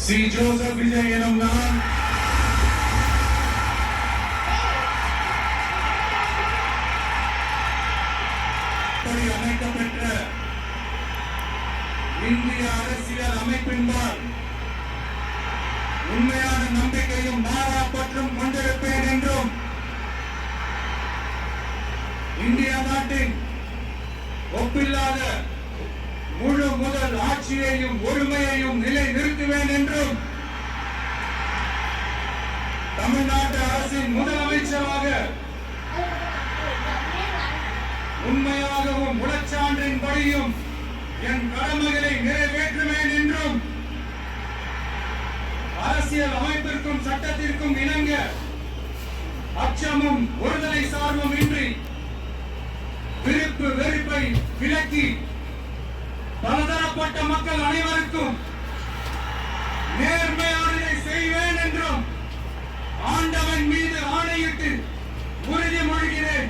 C. Joseph Vijay எனும் நான் அமைக்கப்பெற்ற இந்திய அரசியல் அமைப்பின்பால் உண்மையான நம்பிக்கையும் மாறா பற்றும் கொண்டிருப்பேன் என்றும் இந்திய நாட்டின் ஒப்பில்லாத முழு முதல் ஆட்சியையும் ஒருமையையும் நிலை நிறுத்துவேன் என்றும் தமிழ்நாட்டு அரசின் முதலமைச்சராக உண்மையாகவும் உளச்சான்றின் படியும் என் கடமைகளை நிறைவேற்றுவேன் என்றும் அரசியல் அமைப்பிற்கும் சட்டத்திற்கும் இணங்க அச்சமும் ஒருதலை சார்பும் இன்றி விருப்பு வெறுப்பை விலக்கி பலதரப்பட்ட மக்கள் அனைவருக்கும் நேர்மையானதை செய்வேன் என்றும் ஆண்டவன் மீது ஆணையிட்டு உறுதிமொழிகிறேன்.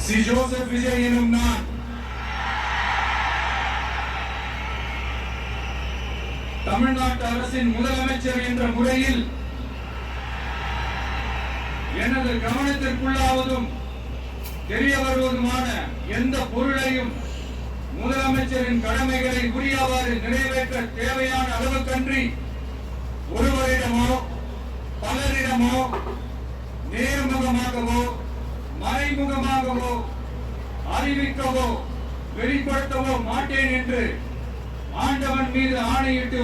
சி. ஜோசப் விஜய் எனும் நான் தமிழ்நாட்டு அரசின் முதலமைச்சர் என்ற முறையில் எனது கவனத்திற்குள்ளாவதும் தெரிய வருவதுமான எந்த பொருளையும் முதலமைச்சரின் கடமைகளை உரியவாறு நிறைவேற்ற தேவையான அளவுக்கன்றி ஒருவரிடமோ பலரிடமோ நேர்முகமாகவோ மறைமுகமாகவோ அறிவிக்கவோ வெளிப்படுத்தவோ மாட்டேன் என்று ஆண்டவன் மீது ஆணையிட்டு